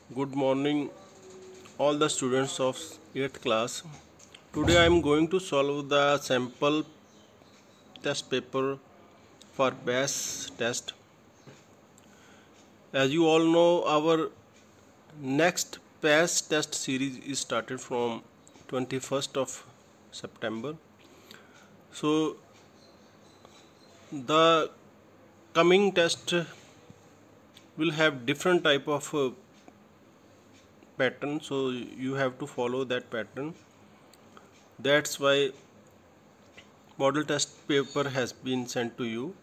Good morning, all the students of 8th class. Today I am going to solve the sample test paper for PAS test. As you all know, our next PAS test series is started from 21st of September. So the coming test will have different type of pattern, so you have to follow that pattern. That's why model test paper has been sent to you.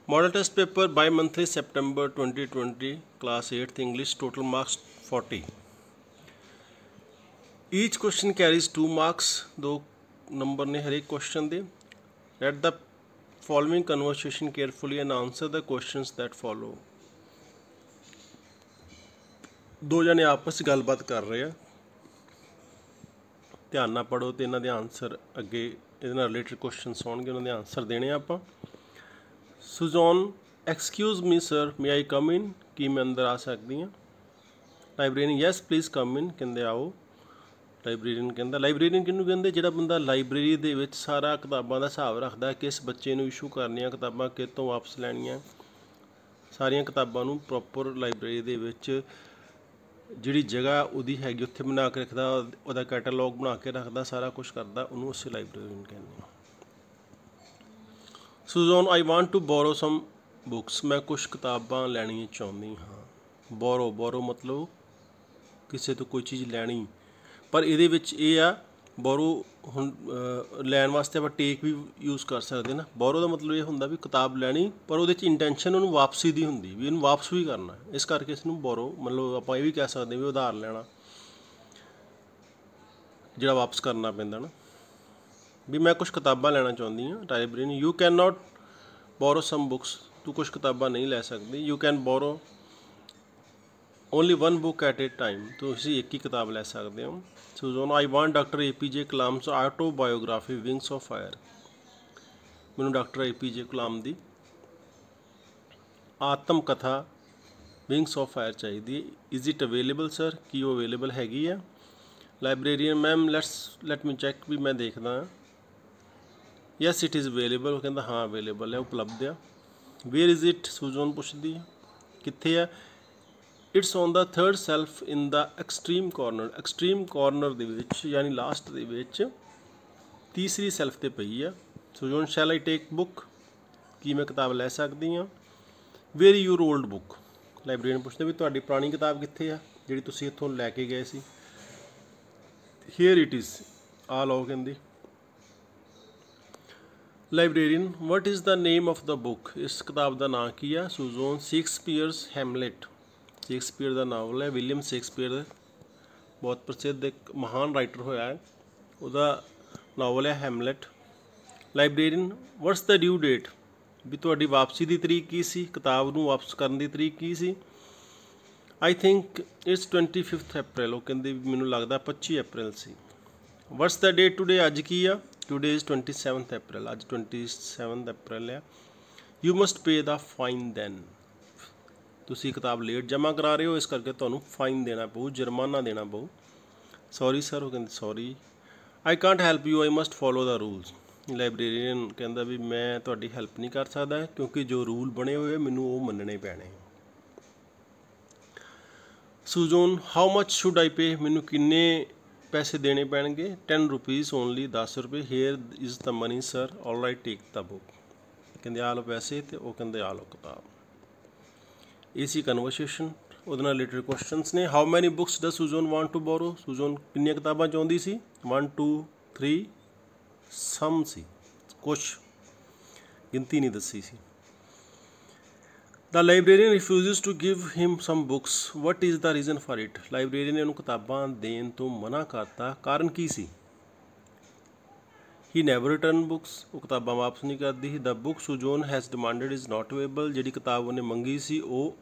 Model test paper bi-monthly September 2020 class 8th English, total marks 40. Each question carries 2 marks, 2 number ने हर एक question they. Read the following conversation carefully and answer the questions that follow. ਦੋ ਜਣੇ ਆਪਸ 'ਚ ਗੱਲਬਾਤ ਕਰ ਰਹੇ ਆ, ਧਿਆਨ ਨਾਲ ਪੜ੍ਹੋ ਤੇ ਇਹਨਾਂ ਦੇ ਆਨਸਰ ਅੱਗੇ ਇਹਦੇ ਨਾਲ ਰਿਲੇਟਡ ਕੁਐਸਚਨਸ ਆਉਣਗੇ, ਉਹਨਾਂ ਦੇ ਆਨਸਰ ਦੇਣੇ ਆਪਾਂ. ਸੁਜ਼ੋਨ, ਐਕਸਕਿਊਜ਼ ਮੀ ਸਰ, ਮੇ ਆਈ ਕਮ ਇਨ, ਕੀ ਮੈਂ ਅੰਦਰ ਆ ਸਕਦੀ ਹਾਂ? ਲਾਇਬ੍ਰੇਰੀਅਨ, ਯੈਸ ਪਲੀਜ਼ ਕਮ ਇਨ, ਕਹਿੰਦੇ ਆਓ. ਲਾਇਬ੍ਰੇਰੀਅਨ ਕਹਿੰਦਾ, ਲਾਇਬ੍ਰੇਰੀਅਨ ਕਿਹਨੂੰ ਕਹਿੰਦੇ? ਜਿਹੜਾ ਬੰਦਾ ਲਾਇਬ੍ਰੇਰੀ ਦੇ ਵਿੱਚ ਸਾਰਾ ਕਿਤਾਬਾਂ ਦਾ ਹਿਸਾਬ ਰੱਖਦਾ, ਕਿਸ ਬੱਚੇ ਨੂੰ ਇਸ਼ੂ ਕਰਨੀਆਂ ਕਿਤਾਬਾਂ, ਕਿਤੋਂ ਵਾਪਸ ਲੈਣੀਆਂ, ਸਾਰੀਆਂ ਕਿਤਾਬਾਂ ਨੂੰ ਪ੍ਰੋਪਰ ਲਾਇਬ੍ਰੇਰੀ ਦੇ ਵਿੱਚ ਜਿਹੜੀ ਜਗ੍ਹਾ ਉਹਦੀ ਹੈਗੀ ਉੱਥੇ ਬਣਾ ਕੇ ਰੱਖਦਾ, ਉਹਦਾ ਕੈਟਾਲੌਗ ਬਣਾ ਕੇ ਰੱਖਦਾ, ਸਾਰਾ ਕੁਛ ਕਰਦਾ, ਉਹਨੂੰ ਅਸੀਂ ਲਾਇਬ੍ਰੇਰੀਅਨ ਕਹਿੰਦੇ ਹਾਂ. Suzanne, I want to borrow some books, ਮੈਂ ਕੁਛ ਕਿਤਾਬਾਂ ਲੈਣੀਆਂ ਚਾਹੁੰਦੀ ਹਾਂ. ਬੋਰੋ ਮਤਲਬ ਕਿਸੇ ਤੋਂ ਕੋਈ ਚੀਜ਼ ਲੈਣੀ, ਪਰ ਇਹਦੇ ਵਿੱਚ ਇਹ ਆ ਬੋਰੋ ਹੁਣ ਲੈਣ ਵਾਸਤੇ ਆਪਾਂ ਟੇਕ ਵੀ ਯੂਜ਼ ਕਰ ਸਕਦੇ ਨਾ. ਬੋਰੋ ਦਾ ਮਤਲਬ ਇਹ ਹੁੰਦਾ ਵੀ ਕਿਤਾਬ ਲੈਣੀ, ਪਰ ਉਹਦੇ 'ਚ ਇੰਟੈਂਸ਼ਨ ਉਹਨੂੰ ਵਾਪਸੀ ਦੀ ਹੁੰਦੀ, ਵੀ ਇਹਨੂੰ ਵਾਪਸ ਵੀ ਕਰਨਾ, ਇਸ ਕਰਕੇ ਇਸ ਨੂੰ ਬੋਰੋ ਮਤਲਬ ਆਪਾਂ ਇਹ ਵੀ ਕਹਿ ਸਕਦੇ ਵੀ ਉਧਾਰ ਲੈਣਾ, ਜਿਹੜਾ ਵਾਪਸ ਕਰਨਾ ਪੈਂਦਾ ਨਾ. ਵੀ ਮੈਂ ਕੁਛ ਕਿਤਾਬਾਂ ਲੈਣਾ ਚਾਹੁੰਦੀ ਹਾਂ. Librarian, you can not borrow some books, ਤੂੰ ਕੁਛ ਕਿਤਾਬਾਂ ਨਹੀਂ ਲੈ ਸਕਦੀ. You can borrow only one book at a time, ਤੁਸੀਂ ਇੱਕ ਹੀ ਕਿਤਾਬ ਲੈ ਸਕਦੇ ਹੋ. Suzanne, I want doctor APJ Kalam's autobiography wings of fire, ਮੈਨੂੰ ਡਾਕਟਰ APJ ਕਲਾਮ ਦੀ ਆਤਮ ਕਥਾ ਵਿੰਗਸ ਆਫ ਫਾਇਰ ਚਾਹੀਦੀ ਹੈ. ਇਜ਼ ਇਟ ਅਵੇਲੇਬਲ ਸਰ, ਕੀ ਉਹ ਅਵੇਲੇਬਲ ਹੈਗੀ ਆ? Librarian, ma'am let me check, ਵੀ ਮੈਂ ਦੇਖਦਾ. ਯੈਸ ਇਟ ਇਜ਼ ਅਵੇਲੇਬਲ, ਉਹ ਕਹਿੰਦਾ ਹਾਂ ਅਵੇਲੇਬਲ ਹੈ, ਉਪਲਬਧ ਆ. ਵੇਅਰ ਇਜ਼ ਇਟ, ਸੁਜ਼ੋਨ ਪੁੱਛਦੀ ਹੈ ਕਿੱਥੇ ਆ? It's on the third self in the extreme corner, extreme corner ਦੇ ਵਿੱਚ ਯਾਨੀ ਲਾਸਟ ਦੇ ਵਿੱਚ ਤੀਸਰੀ ਸੈਲਫ 'ਤੇ ਪਈ ਆ. ਸੁਜ਼ੋਨ, ਸ਼ੈਲ ਆਈ ਟੇਕ ਬੁੱਕ, ਕੀ ਮੈਂ ਕਿਤਾਬ ਲੈ ਸਕਦੀ ਹਾਂ? Where your old book, librarian ਪੁੱਛਦੇ ਵੀ ਤੁਹਾਡੀ ਪੁਰਾਣੀ ਕਿਤਾਬ ਕਿੱਥੇ ਆ ਜਿਹੜੀ ਤੁਸੀਂ ਇੱਥੋਂ ਲੈ ਕੇ ਗਏ ਸੀ? ਹੇਅਰ ਇਟ ਇਜ਼, ਆ ਲਓ ਕਹਿੰਦੀ. Librarian, what is the name of the book, ਇਸ ਕਿਤਾਬ ਦਾ ਨਾਂ ਕੀ ਆ? ਸੁਜ਼ੋਨ, ਸ਼ੇਕਸਪੀਅਰਸ ਹੈਮਲੇਟ, ਸ਼ੇਕਸਪੀਅਰ ਦਾ ਨਾਵਲ ਹੈ, ਵਿਲੀਅਮ ਸ਼ੇਕਸਪੀਅਰ ਬਹੁਤ ਪ੍ਰਸਿੱਧ ਇੱਕ ਮਹਾਨ ਰਾਈਟਰ ਹੋਇਆ ਹੈ, ਉਹਦਾ ਨਾਵਲ ਹੈ ਹੈਮਲੇਟ. ਲਾਇਬ੍ਰੇਰੀਅਨ, ਵਟਸ ਦਾ ਡਿਊ ਡੇਟ, ਵੀ ਤੁਹਾਡੀ ਵਾਪਸੀ ਦੀ ਤਰੀਕ ਕੀ ਸੀ, ਕਿਤਾਬ ਨੂੰ ਵਾਪਸ ਕਰਨ ਦੀ ਤਰੀਕ ਕੀ ਸੀ? ਆਈ ਥਿੰਕ ਇਟਸ 25 ਅਪ੍ਰੈਲ, ਉਹ ਕਹਿੰਦੇ ਵੀ ਮੈਨੂੰ ਲੱਗਦਾ 25 ਅਪ੍ਰੈਲ ਸੀ. ਵਟਸ ਦਾ ਡੇਟ ਟੂਡੇ, ਅੱਜ ਕੀ ਆ? ਟੂਡੇ ਇਜ਼ 27 ਅਪ੍ਰੈਲ, ਅੱਜ 27 ਅਪ੍ਰੈਲ ਆ. You must pay the fine then, ਤੁਸੀਂ ਕਿਤਾਬ ਲੇਟ ਜਮ੍ਹਾਂ ਕਰਾ ਰਹੇ ਹੋ, ਇਸ ਕਰਕੇ ਤੁਹਾਨੂੰ ਫਾਈਨ ਦੇਣਾ ਪਊ, ਜੁਰਮਾਨਾ ਦੇਣਾ ਪਊ. ਸੌਰੀ ਸਰ, ਉਹ ਕਹਿੰਦੇ sorry. I can't help you, I must follow the rules, librarian ਕਹਿੰਦਾ ਵੀ ਮੈਂ ਤੁਹਾਡੀ ਹੈਲਪ ਨਹੀਂ ਕਰ ਸਕਦਾ ਕਿਉਂਕਿ ਜੋ ਰੂਲ ਬਣੇ ਹੋਏ ਮੈਨੂੰ ਉਹ ਮੰਨਣੇ ਪੈਣੇ. ਸੁਜ਼ੋਨ, ਹਾਊ ਮਚ ਸ਼ੁੱਡ ਆਈ ਪੇ, ਮੈਨੂੰ ਕਿੰਨੇ ਪੈਸੇ ਦੇਣੇ ਪੈਣਗੇ? 10 ਰੁਪੀਜ਼ ਓਨਲੀ, 10 ਰੁਪਏ. Here is the money sir, all right take the book, ਕਹਿੰਦੇ ਆ ਲਓ ਪੈਸੇ, ਅਤੇ ਉਹ ਕਹਿੰਦੇ ਆ ਲਓ ਕਿਤਾਬ. ਇਹ ਸੀ ਕਨਵਰਸੇਸ਼ਨ, ਉਹਦੇ ਨਾਲ ਰਿਲੇਟਡ ਕੁਐਸਚਨਸ ਨੇ. How many books does Suzanne want to borrow, Suzanne ਕਿੰਨੀਆਂ ਕਿਤਾਬਾਂ ਚਾਹੁੰਦੀ ਸੀ? 1 2 3 ਸਮ ਸੀ, ਕੁਛ ਗਿਣਤੀ ਨਹੀਂ ਦੱਸੀ ਸੀ. The librarian refuses to give him some books, what is the reason for it, librarian ਨੇ ਉਹਨੂੰ ਕਿਤਾਬਾਂ ਦੇਣ ਤੋਂ ਮਨਾ ਕਰਤਾ, ਕਾਰਨ ਕੀ ਸੀ? ਹੀ ਨੈਵਰ ਰਿਟਰਨ ਬੁੱਕਸ, ਉਹ ਕਿਤਾਬਾਂ ਵਾਪਸ ਨਹੀਂ ਕਰਦੀ ਸੀ. The book Suzanne has demanded is not available, ਜਿਹੜੀ ਕਿਤਾਬ ਉਹਨੇ ਮੰਗੀ ਸੀ ਉਹ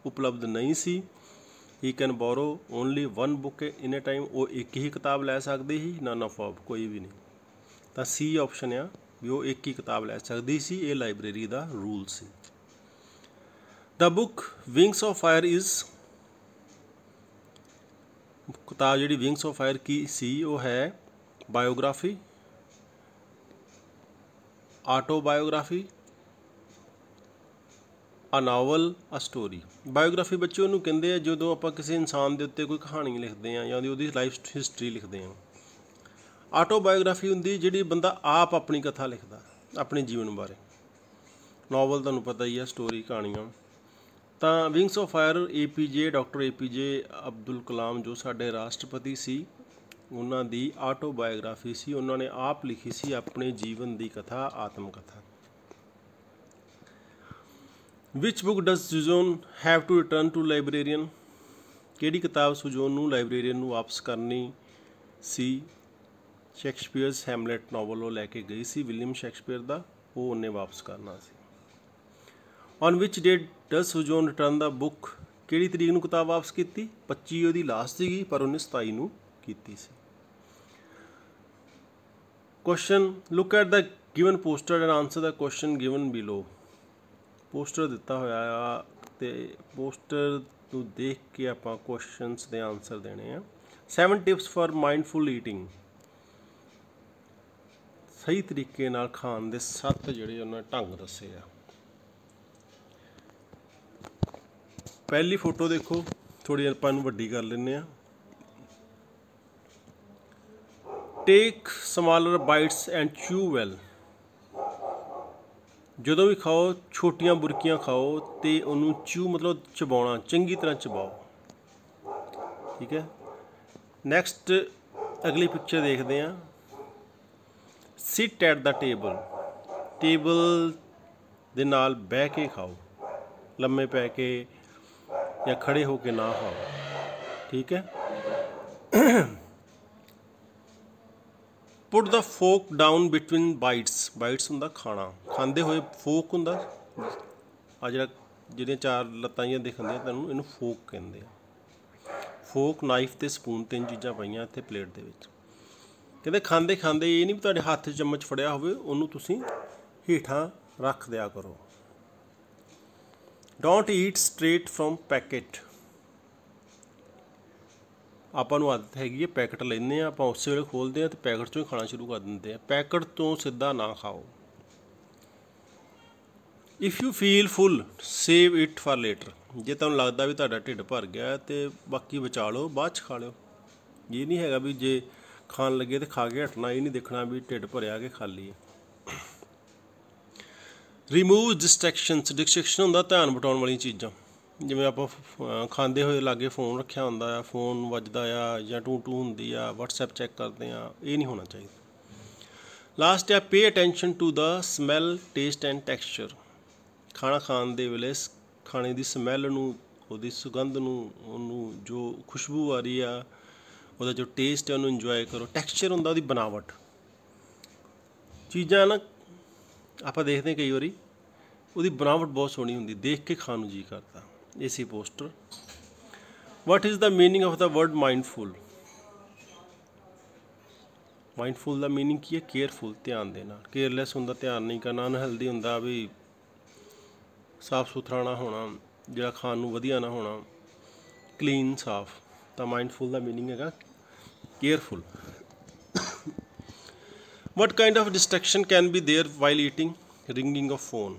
ਉਪਲਬਧ ਨਹੀਂ ਸੀ. He can borrow only 1 book in a time, ਉਹ ਇੱਕ ਹੀ ਕਿਤਾਬ ਲੈ ਸਕਦੀ ਸੀ. ਨਨ ਆਫ ਆਫ, ਕੋਈ ਵੀ ਨਹੀਂ. ਤਾਂ ਸੀ ਆਪਸ਼ਨ ਆ ਵੀ ਉਹ ਇੱਕ ਹੀ ਕਿਤਾਬ ਲੈ ਸਕਦੀ ਸੀ, ਇਹ library the rule C. The book wings of fire is, किताब जी विंग्स ऑफ फायर की सी वो है बायोग्राफी, आटोबायोग्राफी, ਆ ਨਾਵਲ, ਆ ਸਟੋਰੀ। ਬਾਇਓਗ੍ਰਾਫੀ ਬੱਚੇ ਉਹਨੂੰ ਕਹਿੰਦੇ ਆ ਜਦੋਂ ਆਪਾਂ ਕਿਸੇ ਇਨਸਾਨ ਦੇ ਉੱਤੇ ਕੋਈ ਕਹਾਣੀ ਲਿਖਦੇ ਹਾਂ ਜਾਂ ਉਹਦੀ ਲਾਈਫ ਹਿਸਟਰੀ ਲਿਖਦੇ ਹਾਂ। ਆਟੋਬਾਇਓਗ੍ਰਾਫੀ ਹੁੰਦੀ ਜਿਹੜੀ ਬੰਦਾ ਆਪ ਆਪਣੀ ਕਥਾ ਲਿਖਦਾ ਆਪਣੇ ਜੀਵਨ ਬਾਰੇ। ਨਾਵਲ ਤੁਹਾਨੂੰ ਪਤਾ ਹੀ ਆ, ਸਟੋਰੀ ਕਹਾਣੀਆਂ। ਤਾਂ wings of fire APJ doctor APJ Abdul Kalam ਜੋ ਸਾਡੇ ਰਾਸ਼ਟਰਪਤੀ ਸੀ ਉਹਨਾਂ ਦੀ ਆਟੋਬਾਇਓਗ੍ਰਾਫੀ ਸੀ। ਉਹਨਾਂ ਨੇ ਆਪ ਲਿਖੀ ਸੀ ਆਪਣੇ ਜੀਵਨ ਦੀ ਕਥਾ, ਆਤਮ ਕਥਾ। Which book does Susan have to return to librarian? ਕਿਹੜੀ ਕਿਤਾਬ ਸੁਜੋਨ ਨੂੰ ਲਾਇਬ੍ਰੇਰੀਅਨ ਨੂੰ ਵਾਪਸ ਕਰਨੀ ਸੀ? ਸ਼ੇਕਸਪੀਅਰਸ ਹੈਮਲੇਟ ਨਾਵਲ ਉਹ ਲੈ ਕੇ ਗਈ ਸੀ ਵਿਲੀਅਮ ਸ਼ੇਕਸਪੀਅਰ ਦਾ, ਉਹ ਉਹਨੇ ਵਾਪਸ ਕਰਨਾ ਸੀ। On which date does Susan return the book? ਕਿਹੜੀ ਤਰੀਕ ਨੂੰ ਕਿਤਾਬ ਵਾਪਸ ਕੀਤੀ? 25 ਉਹਦੀ ਲਾਸਟ ਸੀਗੀ ਪਰ ਉਹਨੇ 27 ਨੂੰ ਕੀਤੀ ਸੀ। Question, look at the given poster and answer the question given below. Poster ਦਿੱਤਾ ਹੋਇਆ ਆ ਅਤੇ ਪੋਸਟਰ ਨੂੰ ਦੇਖ ਕੇ ਆਪਾਂ ਕੁਐਸ਼ਚਨਸ ਦੇ ਆਨਸਰ ਦੇਣੇ ਆ। 7 ਟਿਪਸ ਫਾਰ ਮਾਈਂਡਫੁਲ ਈਟਿੰਗ, ਸਹੀ ਤਰੀਕੇ ਨਾਲ ਖਾਣ ਦੇ 7 ਜਿਹੜੇ ਉਹਨਾਂ ਢੰਗ ਦੱਸੇ ਆ। ਪਹਿਲੀ ਫੋਟੋ ਦੇਖੋ, ਥੋੜ੍ਹੀ ਆਪਾਂ ਇਹਨੂੰ ਵੱਡੀ ਕਰ ਲੈਂਦੇ ਹਾਂ। ਟੇਕ ਸਮਾਲਰ ਬਾਈਟਸ ਐਂਡ ਚੂ ਵੈਲ, ਜਦੋਂ ਵੀ ਖਾਓ ਛੋਟੀਆਂ ਬੁਰਕੀਆਂ ਖਾਓ ਅਤੇ ਉਹਨੂੰ ਚੂ ਮਤਲਬ ਚਬਾਉਣਾ, ਚੰਗੀ ਤਰ੍ਹਾਂ ਚਬਾਓ, ਠੀਕ ਹੈ। ਨੈਕਸਟ ਅਗਲੀ ਪਿਕਚਰ ਦੇਖਦੇ ਹਾਂ। ਸਿਟ ਐਟ ਦਾ ਟੇਬਲ, ਟੇਬਲ ਦੇ ਨਾਲ ਬਹਿ ਕੇ ਖਾਓ, ਲੰਮੇ ਪੈ ਕੇ ਜਾਂ ਖੜ੍ਹੇ ਹੋ ਕੇ ਨਾ ਖਾਓ, ਠੀਕ ਹੈ। Put the fork down between bites, bites ਹੁੰਦਾ ਖਾਣਾ, ਖਾਂਦੇ ਹੋਏ ਫੋਕ ਹੁੰਦਾ ਆ ਜਿਹੜੀਆਂ 4 ਲੱਤਾਂ ਜਿਹੀਆਂ ਦਿਖਦੀਆਂ ਤੁਹਾਨੂੰ, ਇਹਨੂੰ ਫੋਕ ਕਹਿੰਦੇ ਆ। ਫੋਕ, ਨਾਈਫ ਅਤੇ ਸਪੂਨ 3 ਚੀਜ਼ਾਂ ਪਈਆਂ ਇੱਥੇ ਪਲੇਟ ਦੇ ਵਿੱਚ। ਕਹਿੰਦੇ ਖਾਂਦੇ ਖਾਂਦੇ ਇਹ ਨਹੀਂ ਵੀ ਤੁਹਾਡੇ ਹੱਥ 'ਚ ਚਮਚ ਫੜਿਆ ਹੋਵੇ, ਉਹਨੂੰ ਤੁਸੀਂ ਹੇਠਾਂ ਰੱਖ ਦਿਆ ਕਰੋ। Don't eat straight from packet, ਆਪਾਂ ਨੂੰ ਆਦਤ ਹੈਗੀ ਹੈ ਪੈਕਟ ਲੈਂਦੇ ਹਾਂ ਆਪਾਂ ਉਸੇ ਵੇਲੇ ਖੋਲ੍ਹਦੇ ਹਾਂ ਅਤੇ ਪੈਕਟ 'ਚੋਂ ਹੀ ਖਾਣਾ ਸ਼ੁਰੂ ਕਰ ਦਿੰਦੇ ਹਾਂ। ਪੈਕਟ ਤੋਂ ਸਿੱਧਾ ਨਾ ਖਾਓ। If you feel full save it for later, ਜੇ ਤੁਹਾਨੂੰ ਲੱਗਦਾ ਵੀ ਤੁਹਾਡਾ ਢਿੱਡ ਭਰ ਗਿਆ ਅਤੇ ਬਾਕੀ ਬਚਾ ਲਓ, ਬਾਅਦ 'ਚ ਖਾ ਲਿਓ। ਇਹ ਨਹੀਂ ਹੈਗਾ ਵੀ ਜੇ ਖਾਣ ਲੱਗੇ ਤਾਂ ਖਾ ਕੇ ਹਟਣਾ, ਇਹ ਨਹੀਂ ਦੇਖਣਾ ਵੀ ਢਿੱਡ ਭਰਿਆ ਕਿ ਖਾਲੀ ਹੈ। ਰਿਮੂਵ ਡਿਸਟਰੈਕਸ਼ਨਸ, ਡਿਸਟਰੈਕਸ਼ਨ ਹੁੰਦਾ ਧਿਆਨ ਬਟਾਉਣ ਵਾਲੀਆਂ ਚੀਜ਼ਾਂ, ਜਿਵੇਂ ਆਪਾਂ ਖਾਂਦੇ ਹੋਏ ਲਾਗੇ ਫੋਨ ਰੱਖਿਆ ਹੁੰਦਾ ਆ, ਫੋਨ ਵੱਜਦਾ ਆ ਜਾਂ ਟੂ ਟੂ ਹੁੰਦੀ ਆ, ਵਟਸਐਪ ਚੈੱਕ ਕਰਦੇ ਆ, ਇਹ ਨਹੀਂ ਹੋਣਾ ਚਾਹੀਦਾ। ਲਾਸਟ ਆ pay attention to the smell, taste and texture, ਖਾਣਾ ਖਾਣ ਦੇ ਵੇਲੇ ਖਾਣੇ ਦੀ ਸਮੈਲ ਨੂੰ, ਉਹਦੀ ਸੁਗੰਧ ਨੂੰ, ਉਹਨੂੰ ਜੋ ਖੁਸ਼ਬੂ ਆ ਰਹੀ ਆ, ਉਹਦਾ ਜੋ ਟੇਸਟ ਹੈ ਉਹਨੂੰ ਇੰਜੋਏ ਕਰੋ। ਟੈਕਸਚਰ ਹੁੰਦਾ ਉਹਦੀ ਬਣਾਵਟ, ਚੀਜ਼ਾਂ ਨਾ ਆਪਾਂ ਦੇਖਦੇ ਕਈ ਵਾਰੀ ਉਹਦੀ ਬਣਾਵਟ ਬਹੁਤ ਸੋਹਣੀ ਹੁੰਦੀ, ਦੇਖ ਕੇ ਖਾਣ ਨੂੰ ਜੀਅ ਕਰਦਾ। ਇਹ ਸੀ poster. What is the meaning of the word mindful? Mindful ਦਾ ਮੀਨਿੰਗ ਕੀ ਹੈ? ਕੇਅਰਫੁਲ, ਧਿਆਨ ਦੇਣਾ। ਕੇਅਰਲੈਸ ਹੁੰਦਾ ਧਿਆਨ ਨਹੀਂ ਕਰਨਾ, ਅਨਹੈਲਦੀ ਹੁੰਦਾ ਵੀ ਸਾਫ ਸੁਥਰਾ ਨਾ ਹੋਣਾ, ਜਿਹੜਾ ਖਾਣ ਨੂੰ ਵਧੀਆ ਨਾ ਹੋਣਾ, ਕਲੀਨ ਸਾਫ। ਤਾਂ ਮਾਈਂਡਫੁਲ ਦਾ ਮੀਨਿੰਗ ਹੈਗਾ careful. What kind of distraction can be there while eating? Ringing of phone,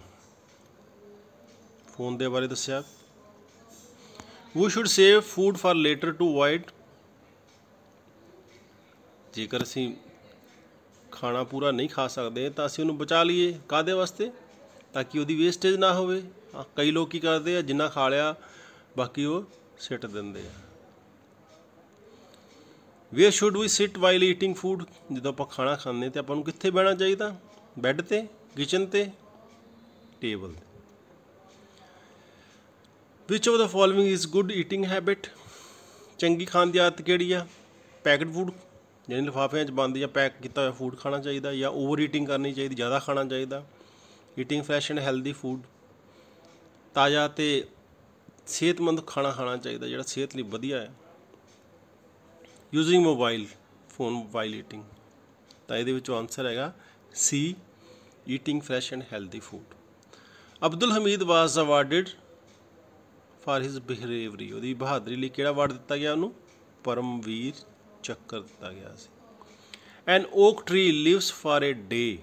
phone ਦੇ ਬਾਰੇ ਦੱਸਿਆ। We should save food for later to avoid, ਜੇਕਰ ਅਸੀਂ ਖਾਣਾ ਪੂਰਾ ਨਹੀਂ ਖਾ ਸਕਦੇ ਤਾਂ ਅਸੀਂ ਉਹਨੂੰ ਬਚਾ ਲਈਏ। ਕਾਹਦੇ ਵਾਸਤੇ? ਤਾਂ ਕਿ ਉਹਦੀ ਵੇਸਟੇਜ ਨਾ ਹੋਵੇ। ਕਈ ਲੋਕ ਕੀ ਕਰਦੇ ਆ, ਜਿੰਨਾ ਖਾ ਲਿਆ ਬਾਕੀ ਉਹ ਸਿੱਟ ਦਿੰਦੇ ਆ। Where should we sit while eating food, ਜਦੋਂ ਆਪਾਂ ਖਾਣਾ ਖਾਂਦੇ ਤਾਂ ਆਪਾਂ ਨੂੰ ਕਿੱਥੇ ਬਹਿਣਾ ਚਾਹੀਦਾ? ਬੈੱਡ 'ਤੇ, ਕਿਚਨ 'ਤੇ, ਟੇਬਲ 'ਤੇ। Which of the following is good eating habit? ਚੰਗੀ ਖਾਣ ਦੀ ਆਦਤ ਕਿਹੜੀ ਆ? ਪੈਕਡ ਫੂਡ, ਜਿਹੜੇ ਲਿਫਾਫਿਆਂ 'ਚ ਬੰਦ ਜਾਂ ਪੈਕ ਕੀਤਾ ਹੋਇਆ ਫੂਡ ਖਾਣਾ ਚਾਹੀਦਾ, ਜਾਂ ਓਵਰ ਈਟਿੰਗ ਕਰਨੀ ਚਾਹੀਦੀ, ਜ਼ਿਆਦਾ ਖਾਣਾ ਚਾਹੀਦਾ। Eating fresh and healthy food, ਤਾਜ਼ਾ ਅਤੇ ਸਿਹਤਮੰਦ ਖਾਣਾ ਖਾਣਾ ਚਾਹੀਦਾ ਜਿਹੜਾ ਸਿਹਤ ਲਈ ਵਧੀਆ ਹੈ। Using mobile phone while eating, ਤਾਂ ਇਹਦੇ ਵਿੱਚੋਂ ਆਨਸਰ ਹੈਗਾ C, eating fresh and healthy food. Abdul Hamid was awarded for his bravery, ਉਹਦੀ ਬਹਾਦਰੀ ਲਈ ਕਿਹੜਾ ਅਵਾਰਡ ਦਿੱਤਾ ਗਿਆ ਉਹਨੂੰ? ਪਰਮਵੀਰ ਚੱਕਰ ਦਿੱਤਾ ਗਿਆ ਸੀ। An oak tree lives for a day,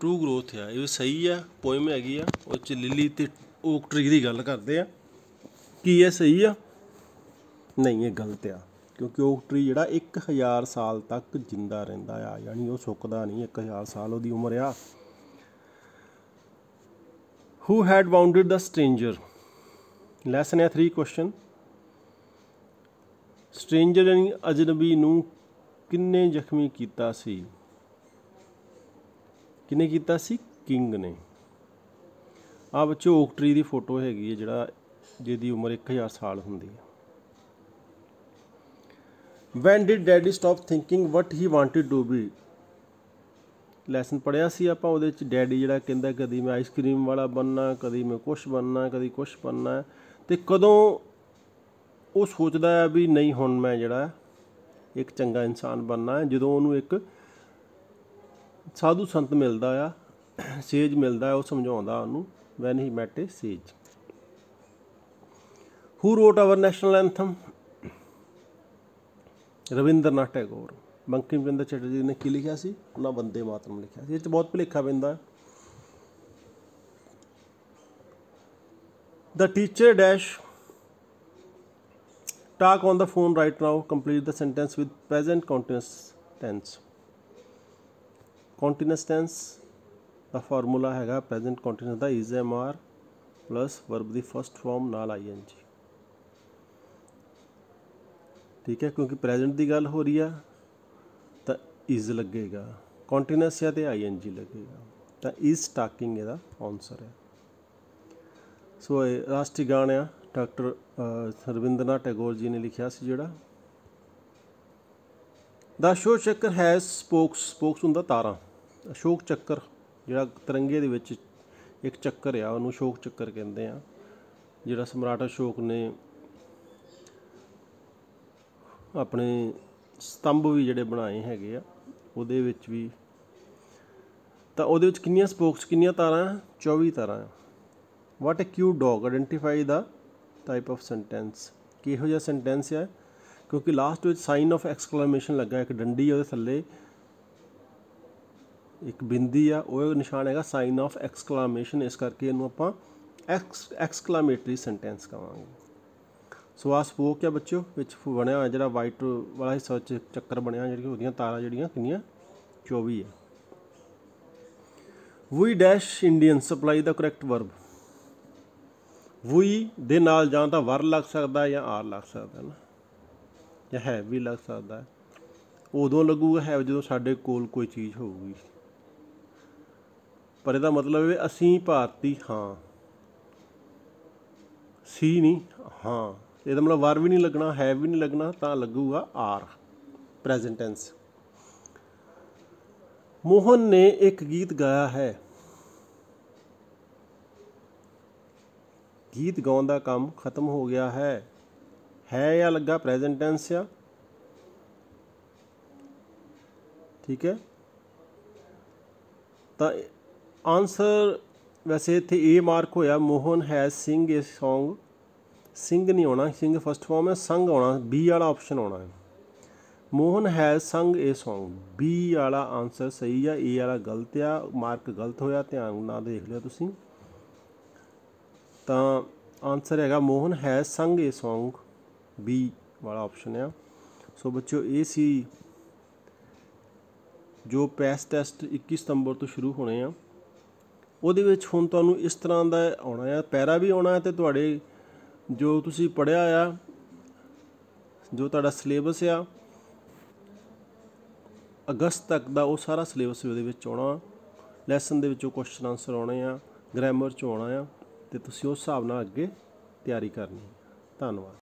true growth ਆ, ਇਹ ਵੀ ਸਹੀ ਆ, ਪੋਇਮ ਹੈਗੀ ਆ, ਉਹ 'ਚ ਲਿਲੀ ਅਤੇ ਓਕ ਟਰੀ ਦੀ ਗੱਲ ਕਰਦੇ ਆ। ਕੀ ਇਹ ਸਹੀ ਆ? ਨਹੀਂ, ਇਹ ਗਲਤ ਆ, ਕਿਉਂਕਿ ਓਕ ਟਰੀ ਜਿਹੜਾ 1000 ਸਾਲ ਤੱਕ ਜਿੰਦਾ ਰਹਿੰਦਾ ਆ, ਯਾਨੀ ਉਹ ਸੁੱਕਦਾ ਨਹੀਂ, 1000 ਸਾਲ ਉਹਦੀ ਉਮਰ ਆ। Who had wounded the stranger, lesson ਹੈ 3 ਕੁਐਸਚਨ। ਸਟ੍ਰੇਂਜਰ ਯਾਨੀ ਅਜਨਬੀ ਨੂੰ ਕਿੰਨੇ ਜ਼ਖਮੀ ਕੀਤਾ ਸੀ? ਕਿਹਨੇ ਕੀਤਾ ਸੀ? ਕਿੰਗ ਨੇ। ਆਹ ਬੱਚੋ ਓਕ ਟਰੀ ਦੀ ਫੋਟੋ ਹੈਗੀ ਹੈ, ਜਿਹੜਾ ਜਿਹਦੀ ਉਮਰ 1000 ਸਾਲ ਹੁੰਦੀ ਹੈ। When did daddy stop thinking what he wanted to be, lesson ਪੜ੍ਹਿਆ ਸੀ ਆਪਾਂ, ਉਹਦੇ 'ਚ ਡੈਡੀ ਜਿਹੜਾ ਕਹਿੰਦਾ ਕਦੀ ਮੈਂ ਆਈਸਕ੍ਰੀਮ ਵਾਲਾ ਬਣਨਾ, ਕਦੀ ਮੈਂ ਕੁਛ ਬਣਨਾ, ਕਦੀ ਕੁਛ ਬਣਨਾ, ਅਤੇ ਕਦੋਂ ਉਹ ਸੋਚਦਾ ਹੈ ਵੀ ਨਹੀਂ ਹੁਣ ਮੈਂ ਜਿਹੜਾ ਇੱਕ ਚੰਗਾ ਇਨਸਾਨ ਬਣਨਾ ਹੈ? ਜਦੋਂ ਉਹਨੂੰ ਇੱਕ ਸਾਧੂ ਸੰਤ ਮਿਲਦਾ ਆ, ਸੇਜ ਮਿਲਦਾ, ਉਹ ਸਮਝਾਉਂਦਾ ਉਹਨੂੰ, ਵੈਨ ਹੀ ਮੈਟ ਏ ਸੇਜ। ਹੂ ਰੋਟ hour national anthem? Ravinder Nath Tagore. Bankim Chandra Chatterjee ਨੇ ਕੀ ਲਿਖਿਆ ਸੀ? ਉਹਨਾਂ ਵੰਦੇ ਮਾਤਰਮ ਲਿਖਿਆ ਸੀ। ਇਹ 'ਚ ਬਹੁਤ ਭੁਲੇਖਾ ਪੈਂਦਾ। The teacher dash talk on the phone right now, complete the sentence with present continuous tense. Continuous tense ਦਾ ਫਾਰਮੂਲਾ ਹੈਗਾ ਪ੍ਰੈਜ਼ੈਂਟ ਕੰਟੀਨਿਊਅਸ ਦਾ is am are plus verb ਦੀ ਫਸਟ ਫਾਰਮ ਨਾਲ ING, ਠੀਕ ਹੈ, ਕਿਉਂਕਿ ਪ੍ਰੈਜ਼ੈਂਟ ਦੀ ਗੱਲ ਹੋ ਰਹੀ ਆ ਤਾਂ ਇਜ਼ ਲੱਗੇਗਾ, ਕੰਟੀਨਿਊਅਸ ਆ ਅਤੇ ING ਲੱਗੇਗਾ, ਤਾਂ ਇਜ਼ ਟਾਕਿੰਗ ਇਹਦਾ ਆਨਸਰ ਹੈ। ਸੋ ਇਹ ਰਾਸ਼ਟਰੀ ਗਾਣ ਆ, ਡਾਕਟਰ ਰਵਿੰਦਰ ਨਾਥ ਟੈਗੋਰ ਜੀ ਨੇ ਲਿਖਿਆ ਸੀ ਜਿਹੜਾ। ਦ ਅਸ਼ੋਕ ਚੱਕਰ ਹੈਜ਼ ਸਪੋਕਸ, ਸਪੋਕਸ ਹੁੰਦਾ ਤਾਰਾਂ। ਅਸ਼ੋਕ ਚੱਕਰ ਜਿਹੜਾ ਤਿਰੰਗੇ ਦੇ ਵਿੱਚ ਇੱਕ ਚੱਕਰ ਆ, ਉਹਨੂੰ ਅਸ਼ੋਕ ਚੱਕਰ ਕਹਿੰਦੇ ਆ, ਜਿਹੜਾ ਸਮਰਾਟ ਅਸ਼ੋਕ ਨੇ ਆਪਣੇ ਸਤੰਭ ਵੀ ਜਿਹੜੇ ਬਣਾਏ ਹੈਗੇ ਆ, ਉਹਦੇ ਵਿੱਚ ਵੀ, ਤਾਂ ਉਹਦੇ ਵਿੱਚ ਕਿੰਨੀਆਂ ਸਪੋਕਸ, ਕਿੰਨੀਆਂ ਤਾਰਾਂ? 24 ਤਾਰਾਂ ਆ। What a cute dog, identify the type of sentence, ਕਿਹੋ ਜਿਹਾ ਸੈਂਟੈਂਸ ਹੈ? ਕਿਉਂਕਿ ਲਾਸਟ ਵਿੱਚ ਸਾਈਨ ਆਫ ਐਕਸਕਲਾਮੇਸ਼ਨ ਲੱਗਾ, ਇੱਕ ਡੰਡੀ ਉਹਦੇ ਥੱਲੇ ਇੱਕ ਬਿੰਦੀ ਆ, ਉਹ ਨਿਸ਼ਾਨ ਹੈਗਾ ਸਾਈਨ ਆਫ ਐਕਸਕਲਾਮੇਸ਼ਨ, ਇਸ ਕਰਕੇ ਇਹਨੂੰ ਆਪਾਂ ਐਕਸਕਲਾਮੇਟਰੀ ਸੈਂਟੈਂਸ ਕਹਾਂਗੇ। ਸੋ ਆਹ ਸਪੋਕ ਆ ਬੱਚਿਓ, ਵਿੱਚ ਬਣਿਆ ਹੋਇਆ ਜਿਹੜਾ ਵਾਈਟ ਵਾਲਾ ਹਿੱਸਾ ਵਿੱਚ ਚੱਕਰ ਬਣਿਆ, ਜਿਹੜੀਆਂ ਉਹਦੀਆਂ ਤਾਰਾਂ ਜਿਹੜੀਆਂ ਕਿੰਨੀਆਂ? 24 ਆ। ਵੀ ਡੈਸ਼ ਇੰਡੀਅਨ ਸਪਲਾਈ ਦਾ ਕਰੈਕਟ ਵਰਬ। ਵੀ ਦੇ ਨਾਲ ਜਾਂ ਤਾਂ ਵਰ ਲੱਗ ਸਕਦਾ ਜਾਂ ਆਰ ਲੱਗ ਸਕਦਾ ਨਾ, ਜਾਂ ਹੈਵ ਵੀ ਲੱਗ ਸਕਦਾ। ਉਦੋਂ ਲੱਗੂਗਾ ਹੈਵ ਜਦੋਂ ਸਾਡੇ ਕੋਲ ਕੋਈ ਚੀਜ਼ ਹੋਊਗੀ, ਪਰ ਇਹਦਾ ਮਤਲਬ ਹੈ ਅਸੀਂ ਭਾਰਤੀ ਹਾਂ, ਸੀ ਨਹੀਂ ਹਾਂ, ਇਹਦਾ ਮਤਲਬ ਵਰ ਵੀ ਨਹੀਂ ਲੱਗਣਾ, ਹੈਵ ਵੀ ਨਹੀਂ ਲੱਗਣਾ, ਤਾਂ ਲੱਗੂਗਾ ਆਰ, ਪ੍ਰੈਜ਼ੈਂਟ ਟੈਂਸ। ਮੋਹਨ ਨੇ ਇੱਕ ਗੀਤ ਗਾਇਆ ਹੈ। ਗੀਤ ਗਾਉਣ ਦਾ ਕੰਮ ਖਤਮ ਹੋ ਗਿਆ ਹੈ ਜਾਂ ਲੱਗਾ ਪ੍ਰੈਜ਼ੈਂਟ ਟੈਂਸ ਆ, ਠੀਕ ਹੈ। ਤਾਂ ਆਨਸਰ ਵੈਸੇ ਇੱਥੇ A ਮਾਰਕ ਹੋਇਆ, Mohan has sing a song, sing ਨਹੀਂ ਆਉਣਾ, ਸਿੰਗ ਫਸਟ ਫਾਰਮ ਹੈ, ਸੰਗ ਆਉਣਾ, B ਵਾਲਾ ਆਪਸ਼ਨ ਆਉਣਾ ਹੈ। ਮੋਹਨ ਹੈਜ਼ ਸੰਗ ਏ ਸੌਂਗ, B ਵਾਲਾ ਆਨਸਰ ਸਹੀ ਆ, A ਵਾਲਾ ਗਲਤ ਆ, ਮਾਰਕ ਗਲਤ ਹੋਇਆ, ਧਿਆਨ ਨਾਲ ਦੇਖ ਲਿਓ ਤੁਸੀਂ। ਤਾਂ ਆਨਸਰ ਹੈਗਾ ਮੋਹਨ ਹੈਜ਼ ਸੰਗ ਏ ਸੌਂਗ, B ਵਾਲਾ ਆਪਸ਼ਨ ਆ। ਸੋ ਬੱਚਿਓ ਇਹ ਸੀ ਜੋ ਪੈਸ ਟੈਸਟ 21 ਸਤੰਬਰ ਤੋਂ ਸ਼ੁਰੂ ਹੋਣੇ ਆ, ਉਹਦੇ ਵਿੱਚ ਹੁਣ ਤੁਹਾਨੂੰ ਇਸ ਤਰ੍ਹਾਂ ਦਾ ਆਉਣਾ ਆ, ਪੈਰਾ ਵੀ ਆਉਣਾ, ਅਤੇ ਤੁਹਾਡੇ ਜੋ ਤੁਸੀਂ ਪੜ੍ਹਿਆ ਆ, ਜੋ ਤੁਹਾਡਾ ਸਿਲੇਬਸ ਆ ਅਗਸਤ ਤੱਕ ਦਾ, ਉਹ ਸਾਰਾ ਸਿਲੇਬਸ ਉਹਦੇ ਵਿੱਚ ਆਉਣਾ। ਲੈਸਨ ਦੇ ਵਿੱਚੋਂ ਕੁਐਸਚਨ ਆਨਸਰ ਆਉਣੇ ਆ, ਗ੍ਰਾਮਰ 'ਚ ਆਉਣਾ ਆ, ਅਤੇ ਤੁਸੀਂ ਉਸ ਹਿਸਾਬ ਨਾਲ ਅੱਗੇ ਤਿਆਰੀ ਕਰਨੀ। ਧੰਨਵਾਦ।